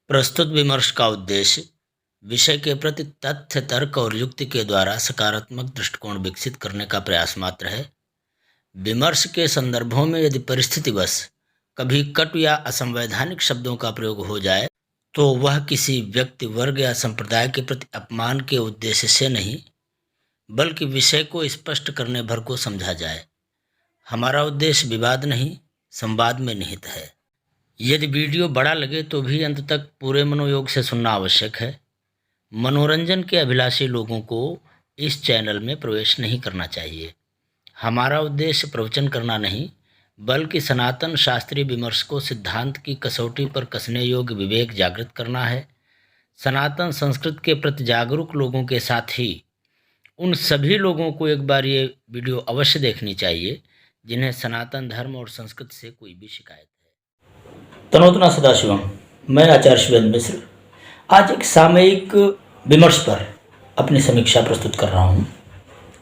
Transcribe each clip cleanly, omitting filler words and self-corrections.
प्रस्तुत विमर्श का उद्देश्य विषय के प्रति तथ्य, तर्क और युक्ति के द्वारा सकारात्मक दृष्टिकोण विकसित करने का प्रयास मात्र है। विमर्श के संदर्भों में यदि परिस्थितिवश कभी कटु या असंवैधानिक शब्दों का प्रयोग हो जाए तो वह किसी व्यक्ति, वर्ग या संप्रदाय के प्रति अपमान के उद्देश्य से नहीं, बल्कि विषय को स्पष्ट करने भर को समझा जाए। हमारा उद्देश्य विवाद नहीं, संवाद में निहित है। यदि वीडियो बड़ा लगे तो भी अंत तक पूरे मनोयोग से सुनना आवश्यक है। मनोरंजन के अभिलाषी लोगों को इस चैनल में प्रवेश नहीं करना चाहिए। हमारा उद्देश्य प्रवचन करना नहीं, बल्कि सनातन शास्त्रीय विमर्श को सिद्धांत की कसौटी पर कसने योग्य विवेक जागृत करना है। सनातन संस्कृत के प्रति जागरूक लोगों के साथ ही उन सभी लोगों को एक बार ये वीडियो अवश्य देखनी चाहिए जिन्हें सनातन धर्म और संस्कृति से कोई भी शिकायत है। तनोतना सदाशिवम, मैं आचार्य शिवेंद्र मिश्र आज एक सामयिक विमर्श पर अपनी समीक्षा प्रस्तुत कर रहा हूँ।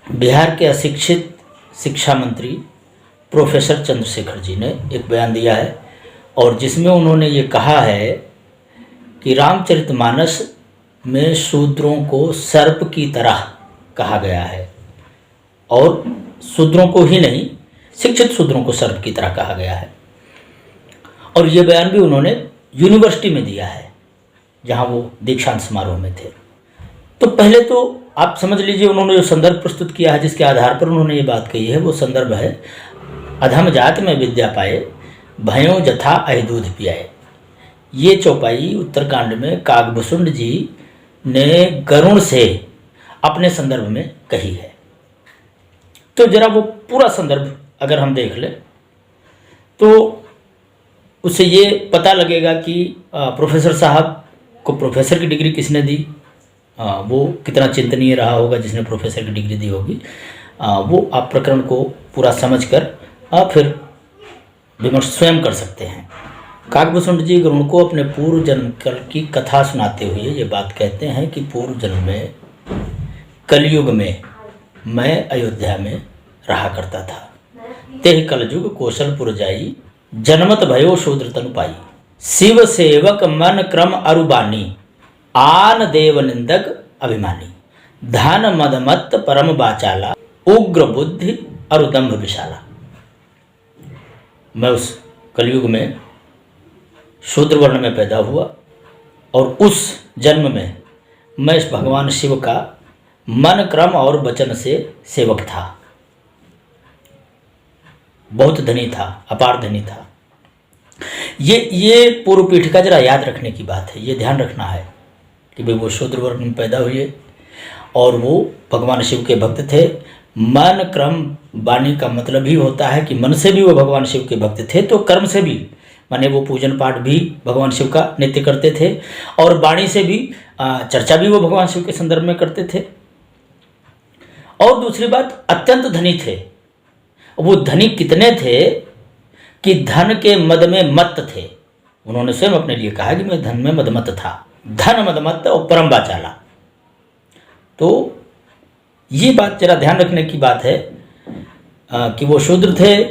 बिहार के अशिक्षित शिक्षा मंत्री प्रोफेसर चंद्रशेखर जी ने एक बयान दिया है और जिसमें उन्होंने ये कहा है कि रामचरितमानस में शूद्रों को सर्प की तरह कहा गया है और शूद्रों को ही नहीं, शिक्षित शूद्रों को सर्प की तरह कहा गया है। और ये बयान भी उन्होंने यूनिवर्सिटी में दिया है जहाँ वो दीक्षांत समारोह में थे। तो पहले तो आप समझ लीजिए उन्होंने जो संदर्भ प्रस्तुत किया है, जिसके आधार पर उन्होंने ये बात कही है, वो संदर्भ है अधम जात में विद्या पाए, भयों जथा अहि दूध पियाए। ये चौपाई उत्तरकांड में काकभूषुंड जी ने गरुण से अपने संदर्भ में कही है। तो जरा वो पूरा संदर्भ अगर हम देख लें तो उससे ये पता लगेगा कि प्रोफेसर साहब को प्रोफेसर की डिग्री किसने दी, वो कितना चिंतनीय रहा होगा जिसने प्रोफेसर की डिग्री दी होगी। वो आप प्रकरण को पूरा समझकर फिर विमर्श स्वयं कर सकते हैं। काकभूषुंड जी गरुण को अपने पूर्व जन्म की कथा सुनाते हुए ये बात कहते हैं कि पूर्व जन्म में कलयुग में मैं अयोध्या में रहा करता था। तेह कलयुग कौशलपुर जाई, जनमत भयो शूद्र तनु पाई। शिव सेवक मन क्रम अरुबानी, आन देव निंदक अभिमानी। धन मदमत्त परम बाचाला, उग्र बुद्धि अरुदम्भ विशाला। मैं उस कलयुग में शूद्र वर्ण में पैदा हुआ और उस जन्म में मैं इस भगवान शिव का मन क्रम और वचन से सेवक था। बहुत धनी था, अपार धनी था। ये पूर्व पीठिका जरा याद रखने की बात है, ये ध्यान रखना है कि भाई वो शूद्र वर्ण में पैदा हुए और वो भगवान शिव के भक्त थे। मन क्रम वाणी का मतलब ही होता है कि मन से भी वो भगवान शिव के भक्त थे, तो कर्म से भी, माने वो पूजन पाठ भी भगवान शिव का नित्य करते थे और वाणी से भी चर्चा भी वो भगवान शिव के संदर्भ में करते थे। और दूसरी बात, अत्यंत धनी थे। वो धनी कितने थे कि धन के मद में मत्त थे। उन्होंने स्वयं अपने लिए कहा कि मैं धन में मदमत्त था। धन मदमत्त और परम बाचाला। तो ये बात जरा ध्यान रखने की बात है कि वो शूद्र थे,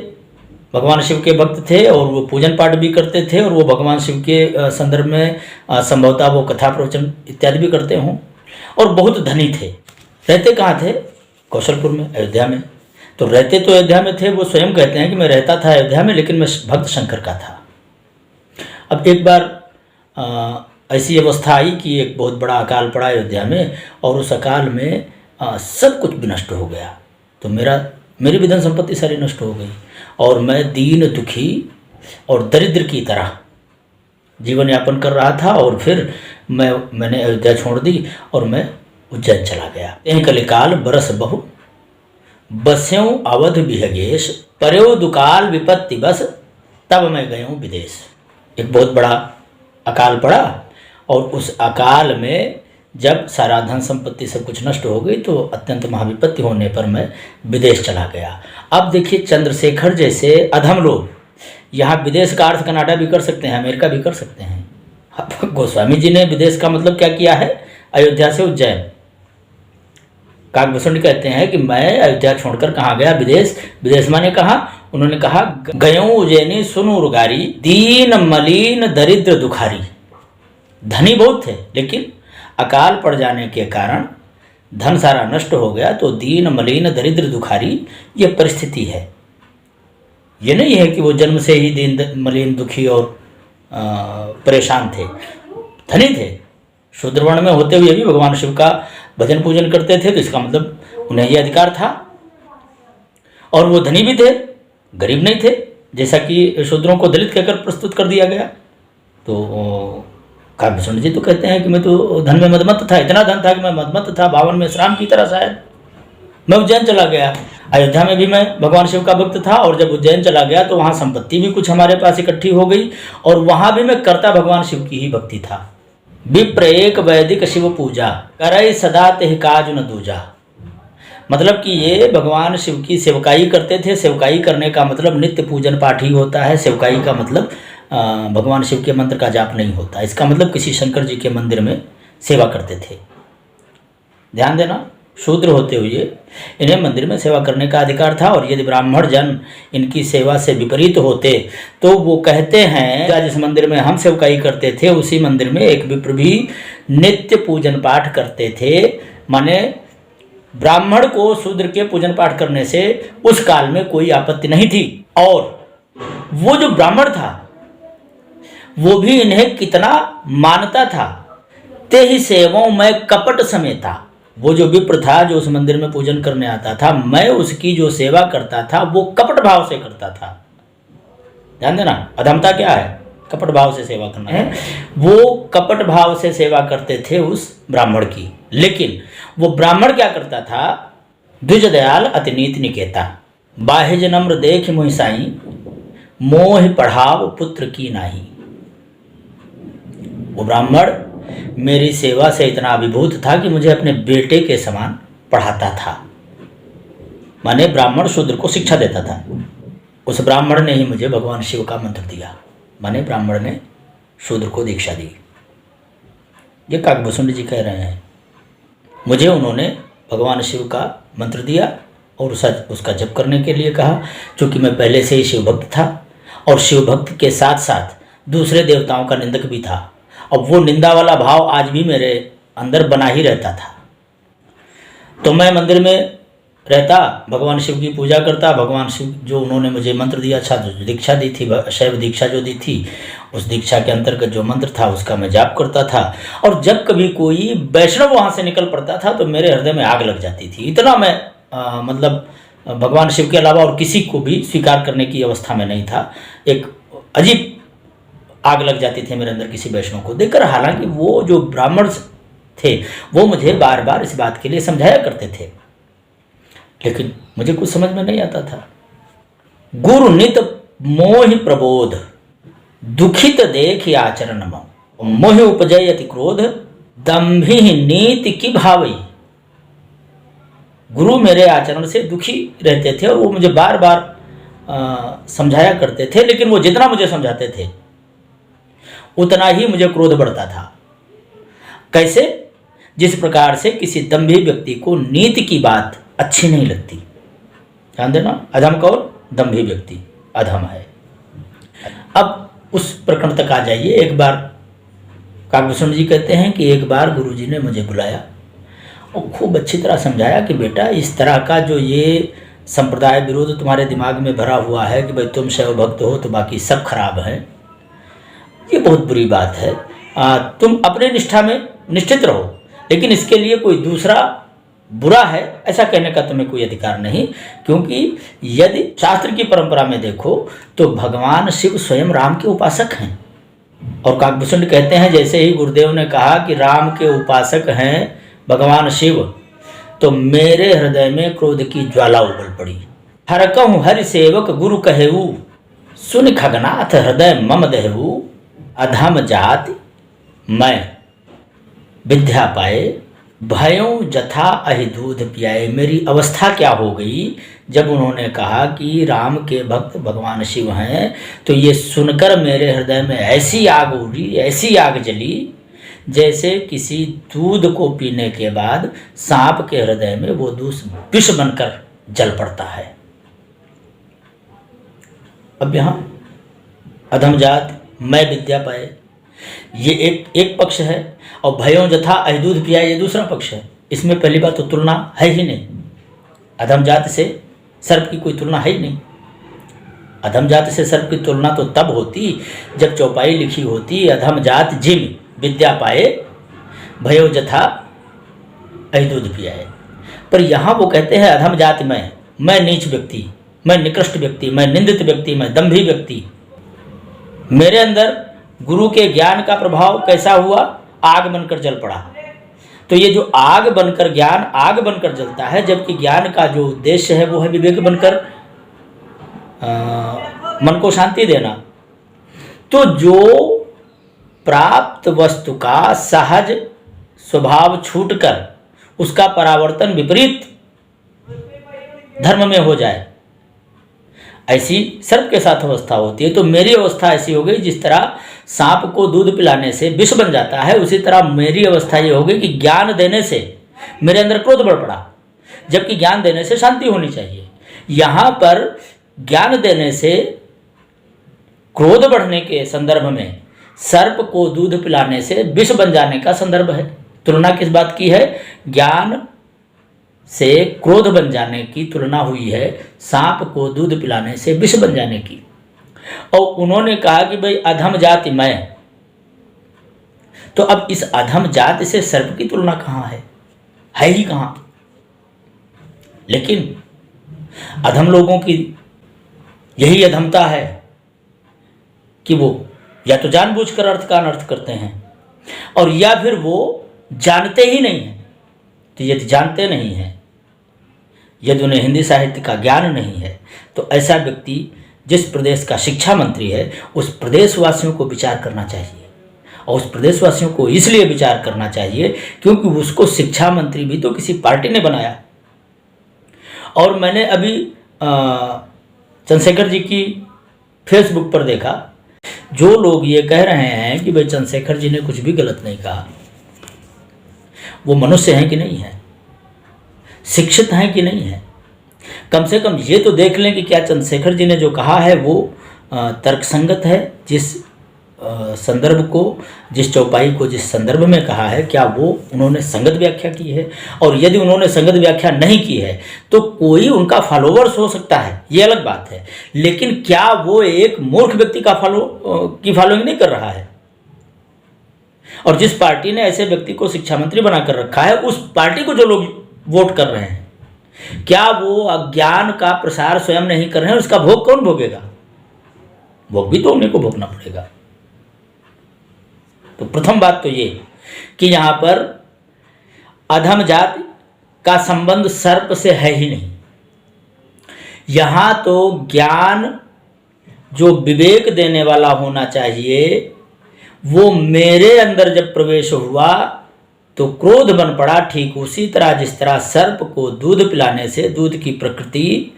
भगवान शिव के भक्त थे और वो पूजन पाठ भी करते थे और वो भगवान शिव के संदर्भ में संभवतः वो कथा प्रवचन इत्यादि भी करते हों और बहुत धनी थे। रहते कहाँ थे? कौशलपुर में, अयोध्या में। तो रहते तो अयोध्या में थे, वो स्वयं कहते हैं कि मैं रहता था अयोध्या में, लेकिन मैं भक्त शंकर का था। अब एक बार ऐसी अवस्था आई कि एक बहुत बड़ा अकाल पड़ा अयोध्या में और उस अकाल में सब कुछ विनष्ट हो गया। तो मेरी भी धन संपत्ति सारी नष्ट हो गई और मैं दीन दुखी और दरिद्र की तरह जीवन यापन कर रहा था। और फिर मैंने अयोध्या छोड़ दी और मैं उज्जैन चला गया। यह कलिकाल बरस बहु, बस्यों अवध विहगेश, पर्यो दुकाल विपत्ति बस, तब मैं गयूँ विदेश। एक बहुत बड़ा अकाल पड़ा और उस अकाल में जब सारा धन संपत्ति सब कुछ नष्ट हो गई तो अत्यंत महाविपत्ति होने पर मैं विदेश चला गया। अब देखिए, चंद्रशेखर जैसे अधम लोग यहाँ विदेश का अर्थ कनाडा भी कर सकते हैं, अमेरिका भी कर सकते हैं। गोस्वामी जी ने विदेश का मतलब क्या किया है? अयोध्या से उज्जैन। काकभूषुंड कहते हैं कि मैं अयोध्या छोड़कर कहाँ गया? विदेश। विदेश माने कहाँ? उन्होंने कहा गयों उज्जैनी सुनु रुगारी, दीन मलिन दरिद्र दुखारी। धनी बहुत थे, लेकिन अकाल पड़ जाने के कारण धन सारा नष्ट हो गया। तो दीन मलिन दरिद्र दुखारी ये परिस्थिति है। ये नहीं है कि वो जन्म से ही दीन मलिन दुखी और परेशान थे। धनी थे, शूद्र वर्ण में होते हुए भी भगवान शिव का भजन पूजन करते थे, तो इसका मतलब उन्हें यह अधिकार था। और वो धनी भी थे, गरीब नहीं थे, जैसा कि शूद्रों को दलित कहकर प्रस्तुत कर दिया गया। तो काव्यभूषण जी तो कहते हैं कि मैं तो धन में मदमत्त था, इतना धन था कि मैं मदमत्त था, 52 में श्राम की तरह शायद। मैं उज्जैन चला गया, अयोध्या में भी मैं भगवान शिव का भक्त था, और जब उज्जैन चला गया तो वहाँ संपत्ति भी कुछ हमारे पास इकट्ठी हो गई, और वहाँ भी मैं करता भगवान शिव की ही भक्ति था। विप्र एक वैदिक शिव पूजा करई सदा तेह काज न दूजा। मतलब कि ये भगवान शिव की सेवकाई करते थे। सेवकाई करने का मतलब नित्य पूजन पाठ ही होता है। सेवकाई का मतलब भगवान शिव के मंत्र का जाप नहीं होता। इसका मतलब किसी शंकर जी के मंदिर में सेवा करते थे। ध्यान देना, शूद्र होते हुए इन्हें मंदिर में सेवा करने का अधिकार था, और यदि ब्राह्मण जन इनकी सेवा से विपरीत होते तो वो कहते हैं जिस मंदिर में हम सेवकाई करते थे उसी मंदिर में एक विप्र भी नित्य पूजन पाठ करते थे। माने ब्राह्मण को शूद्र के पूजन पाठ करने से उस काल में कोई आपत्ति नहीं थी। और वो जो ब्राह्मण था वो भी इन्हें कितना मानता था। ते ही सेवों में कपट समेता। वो जो विप्र था जो उस मंदिर में पूजन करने आता था, मैं उसकी जो सेवा करता था वो कपट भाव से करता था। ध्यान देना, अधमता क्या है? कपट भाव से सेवा करना है। वो कपट भाव से सेवा करते थे उस ब्राह्मण की। लेकिन वो ब्राह्मण क्या करता था? द्विज दयाल अति नीति निकेता, बाह्य जनम्र देख मोहि साई, मोह पढ़ाव पुत्र की नाही। वो ब्राह्मण मेरी सेवा से इतना अभिभूत था कि मुझे अपने बेटे के समान पढ़ाता था। माने ब्राह्मण शूद्र को शिक्षा देता था। उस ब्राह्मण ने ही मुझे भगवान शिव का मंत्र दिया। माने ब्राह्मण ने शूद्र को दीक्षा दी। ये काकभूषण जी कह रहे हैं। मुझे उन्होंने भगवान शिव का मंत्र दिया और उसका जप करने के लिए कहा। चूँकि मैं पहले से ही शिव भक्त था और शिव भक्त के साथ साथ दूसरे देवताओं का निंदक भी था, और वो निंदा वाला भाव आज भी मेरे अंदर बना ही रहता था। तो मैं मंदिर में रहता, भगवान शिव की पूजा करता। भगवान शिव जो उन्होंने मुझे मंत्र दिया, अच्छा जो दीक्षा दी थी, शैव दीक्षा जो दी थी, उस दीक्षा के अंतर्गत जो मंत्र था उसका मैं जाप करता था। और जब कभी कोई वैष्णव वहाँ से निकल पड़ता था तो मेरे हृदय में आग लग जाती थी। इतना मैं मतलब भगवान शिव के अलावा और किसी को भी स्वीकार करने की अवस्था में नहीं था। एक अजीब आग लग जाती थी मेरे अंदर किसी वैष्णव को देखकर। हालांकि वो जो ब्राह्मण थे वो मुझे बार बार इस बात के लिए समझाया करते थे, लेकिन मुझे कुछ समझ में नहीं आता था। गुरु नित मोहि प्रबोध, दुखित देख आचरण मोह उपजयति क्रोध, दंभि नीति की भावई। गुरु मेरे आचरण से दुखी रहते थे और वो मुझे बार बार समझाया करते थे, लेकिन वो जितना मुझे समझाते थे उतना ही मुझे क्रोध बढ़ता था। कैसे? जिस प्रकार से किसी दंभी व्यक्ति को नीति की बात अच्छी नहीं लगती। ध्यान देना, अधम कौन? दंभी व्यक्ति अधम है। अब उस प्रकरण तक आ जाइए। एक बार काकभूषण जी कहते हैं कि एक बार गुरुजी ने मुझे बुलाया और खूब अच्छी तरह समझाया कि बेटा इस तरह का जो ये संप्रदाय विरोध तुम्हारे दिमाग में भरा हुआ है कि भाई तुम शैव भक्त हो तो बाकी सब खराब है, ये बहुत बुरी बात है। तुम अपने निष्ठा में निष्ठित रहो, लेकिन इसके लिए कोई दूसरा बुरा है ऐसा कहने का तुम्हें कोई अधिकार नहीं। क्योंकि यदि शास्त्र की परंपरा में देखो तो भगवान शिव स्वयं राम के उपासक हैं। और काकभूषण कहते हैं जैसे ही गुरुदेव ने कहा कि राम के उपासक हैं भगवान शिव, तो मेरे हृदय में क्रोध की ज्वाला उबल पड़ी। हरकहु हरि सेवक गुरु कहेऊ, सुन खगनाथ हृदय मम दहेऊ। अधम जाति मैं विद्या पाए, भयों जथा अहि दूध पियाए। मेरी अवस्था क्या हो गई जब उन्होंने कहा कि राम के भक्त भगवान शिव हैं, तो ये सुनकर मेरे हृदय में ऐसी आग उड़ी, ऐसी आग जली जैसे किसी दूध को पीने के बाद सांप के हृदय में वो दूध विष बनकर जल पड़ता है। अब यहाँ अधम जात मैं विद्या पाए, ये एक पक्ष है, और भयो जथा अहिदूध पिया ये दूसरा पक्ष है। इसमें पहली बात तो तुलना है ही नहीं, अधम जाति से सर्प की कोई तुलना है ही नहीं। अधम जाति से सर्प की तुलना तो तब होती जब चौपाई लिखी होती, अधम जात जिम विद्या पाए भयो जथा अहिदूध पियाए। पर यहाँ वो कहते हैं अधम जाति मैं नीच व्यक्ति, मैं निकृष्ट व्यक्ति, मैं निंदित व्यक्ति, मैं दंभी व्यक्ति, मेरे अंदर गुरु के ज्ञान का प्रभाव कैसा हुआ, आग बनकर जल पड़ा। तो ये जो आग बनकर, ज्ञान आग बनकर जलता है, जबकि ज्ञान का जो उद्देश्य है वो है विवेक बनकर मन को शांति देना। तो जो प्राप्त वस्तु का सहज स्वभाव छूटकर उसका परावर्तन विपरीत धर्म में हो जाए, ऐसी सर्प के साथ अवस्था होती है। तो मेरी अवस्था ऐसी हो गई, जिस तरह सांप को दूध पिलाने से विष बन जाता है, उसी तरह मेरी अवस्था ये हो गई कि ज्ञान देने से मेरे अंदर क्रोध बढ़ पड़ा, जबकि ज्ञान देने से शांति होनी चाहिए। यहाँ पर ज्ञान देने से क्रोध बढ़ने के संदर्भ में सर्प को दूध पिलाने से विष बन जाने का संदर्भ है। तुलना किस बात की है? ज्ञान से क्रोध बन जाने की तुलना हुई है, सांप को दूध पिलाने से विष बन जाने की। और उन्होंने कहा कि भाई अधम जाति मैं, तो अब इस अधम जाति से सर्प की तुलना कहाँ है ही कहाँ। लेकिन अधम लोगों की यही अधमता है कि वो या तो जानबूझकर अर्थ का अनर्थ करते हैं, और या फिर वो जानते ही नहीं हैं। तो यदि जानते नहीं हैं, यदि उन्हें हिंदी साहित्य का ज्ञान नहीं है, तो ऐसा व्यक्ति जिस प्रदेश का शिक्षा मंत्री है, उस प्रदेशवासियों को विचार करना चाहिए। और उस प्रदेशवासियों को इसलिए विचार करना चाहिए क्योंकि उसको शिक्षा मंत्री भी तो किसी पार्टी ने बनाया। और मैंने अभी चंद्रशेखर जी की फेसबुक पर देखा, जो लोग ये कह रहे हैं कि भाई चंद्रशेखर जी ने कुछ भी गलत नहीं कहा, वो मनुष्य हैं कि नहीं है, शिक्षित हैं कि नहीं है। कम से कम ये तो देख लें कि क्या चंद्रशेखर जी ने जो कहा है वो तर्कसंगत है। जिस संदर्भ को, जिस चौपाई को जिस संदर्भ में कहा है, क्या वो उन्होंने संगत व्याख्या की है। और यदि उन्होंने संगत व्याख्या नहीं की है तो कोई उनका फॉलोवर्स हो सकता है, ये अलग बात है, लेकिन क्या वो एक मूर्ख व्यक्ति का फॉलोइंग नहीं कर रहा है। और जिस पार्टी ने ऐसे व्यक्ति को शिक्षा मंत्री बनाकर रखा है, उस पार्टी को जो लोग वोट कर रहे हैं, क्या वो अज्ञान का प्रसार स्वयं नहीं कर रहे हैं? उसका भोग कौन भोगेगा? भोग भी तो उन्हीं को भोगना पड़ेगा। तो प्रथम बात तो ये कि यहां पर अधम जाति का संबंध सर्प से है ही नहीं। यहां तो ज्ञान जो विवेक देने वाला होना चाहिए, वो मेरे अंदर जब प्रवेश हुआ तो क्रोध बन पड़ा। ठीक उसी तरह जिस तरह सर्प को दूध पिलाने से दूध की प्रकृति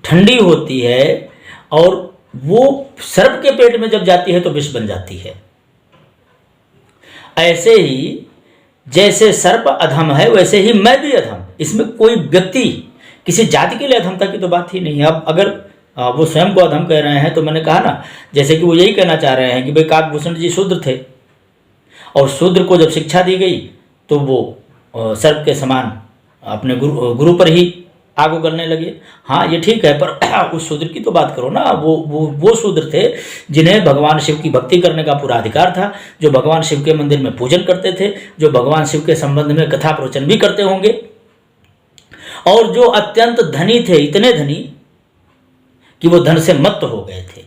ठंडी होती है, और वो सर्प के पेट में जब जाती है तो विष बन जाती है। ऐसे ही जैसे सर्प अधम है, वैसे ही मैं भी अधम। इसमें कोई व्यक्ति किसी जाति के लिए अधमता की तो बात ही नहीं है। अब अगर वो स्वयं को अधम कह रहे हैं, तो मैंने कहा ना, जैसे कि वो यही कहना चाह रहे हैं कि भाई काकभूषण जी शूद्र थे, और शूद्र को जब शिक्षा दी गई तो वो सर्प के समान अपने गुरु पर ही आग उगलने लगे। हाँ, ये ठीक है, पर उस शूद्र की तो बात करो ना। वो शूद्र थे जिन्हें भगवान शिव की भक्ति करने का पूरा अधिकार था, जो भगवान शिव के मंदिर में पूजन करते थे, जो भगवान शिव के संबंध में कथा प्रवचन भी करते होंगे, और जो अत्यंत धनी थे, इतने धनी कि वो धन से मत्त हो गए थे।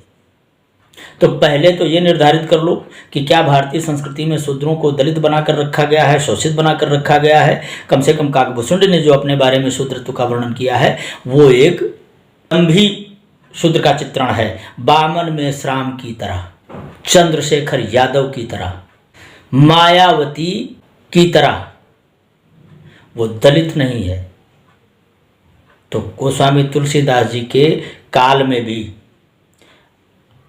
तो पहले तो ये निर्धारित कर लो कि क्या भारतीय संस्कृति में शूद्रों को दलित बनाकर रखा गया है, शोषित बनाकर रखा गया है। कम से कम काकभूषण ने जो अपने बारे में शूद्रत्व का वर्णन किया है, वो एक दंभी शूद्र का चित्रण है। बामन में श्राम की तरह, चंद्रशेखर यादव की तरह, मायावती की तरह, वो दलित नहीं है। तो गोस्वामी तुलसीदास जी के काल में भी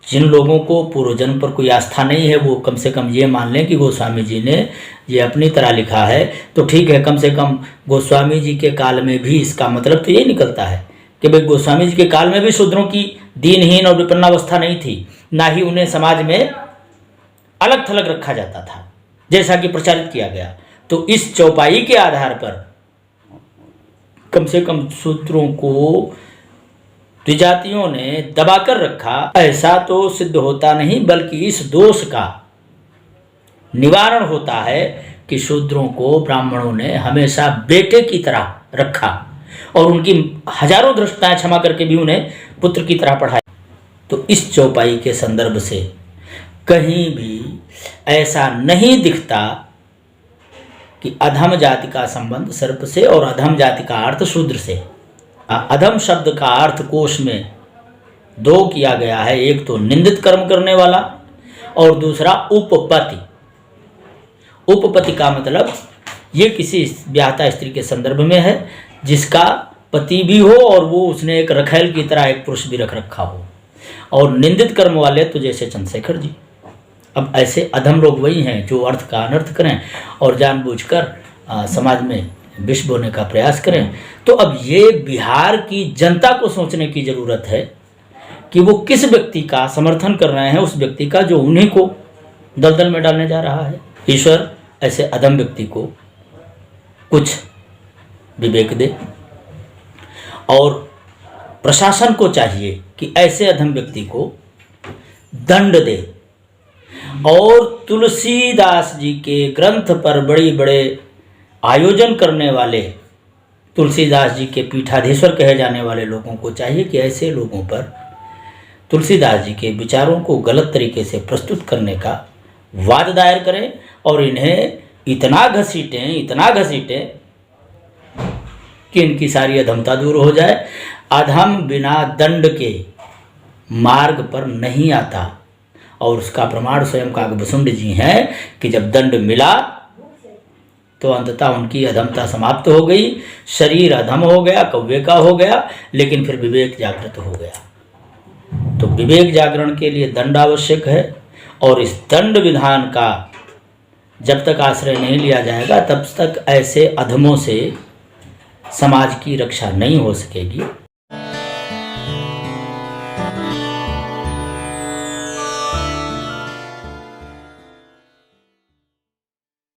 जिन लोगों को पूर्वजन्म पर कोई आस्था नहीं है, वो कम से कम ये मान लें कि गोस्वामी जी ने ये अपनी तरह लिखा है तो ठीक है। कम से कम गोस्वामी जी के काल में भी इसका मतलब तो यही निकलता है कि भाई गोस्वामी जी के काल में भी शूद्रों की दीनहीन और विपन्नावस्था नहीं थी, ना ही उन्हें समाज में अलग थलग रखा जाता था, जैसा कि प्रचारित किया गया। तो इस चौपाई के आधार पर कम से कम शूद्रों को द्विजातियों ने दबाकर रखा, ऐसा तो सिद्ध होता नहीं, बल्कि इस दोष का निवारण होता है कि शूद्रों को ब्राह्मणों ने हमेशा बेटे की तरह रखा और उनकी हजारों धृष्टताएं क्षमा करके भी उन्हें पुत्र की तरह पढ़ाया। तो इस चौपाई के संदर्भ से कहीं भी ऐसा नहीं दिखता कि अधम जाति का संबंध सर्प से और अधम जाति का अर्थ शूद्र से। अधम शब्द का अर्थ कोश में दो किया गया है, एक तो निंदित कर्म करने वाला और दूसरा उपपति। उपपति का मतलब ये किसी ब्याहता स्त्री के संदर्भ में है जिसका पति भी हो और वो उसने एक रखैल की तरह एक पुरुष भी रख रखा हो। और निंदित कर्म वाले तो जैसे चंद्रशेखर जी। अब ऐसे अधम लोग वही हैं जो अर्थ का अनर्थ करें और जानबूझकर समाज में विष बोने का प्रयास करें। तो अब ये बिहार की जनता को सोचने की ज़रूरत है कि वो किस व्यक्ति का समर्थन कर रहे हैं, उस व्यक्ति का जो उन्हीं को दलदल में डालने जा रहा है। ईश्वर ऐसे अधम व्यक्ति को कुछ विवेक दे और प्रशासन को चाहिए कि ऐसे अधम व्यक्ति को दंड दे। और तुलसीदास जी के ग्रंथ पर बड़े बड़े आयोजन करने वाले, तुलसीदास जी के पीठाधीश्वर कहे जाने वाले लोगों को चाहिए कि ऐसे लोगों पर तुलसीदास जी के विचारों को गलत तरीके से प्रस्तुत करने का वाद दायर करें और इन्हें इतना घसीटें कि इनकी सारी अधमता दूर हो जाए। अधम बिना दंड के मार्ग पर नहीं आता और उसका प्रमाण स्वयं काकभुसुंड जी हैं कि जब दंड मिला तो अंततः उनकी अधमता समाप्त हो गई, शरीर अधम हो गया, कव्वे का हो गया, लेकिन फिर विवेक जागृत हो गया। तो विवेक जागरण के लिए दंड आवश्यक है और इस दंड विधान का जब तक आश्रय नहीं लिया जाएगा तब तक ऐसे अधमों से समाज की रक्षा नहीं हो सकेगी।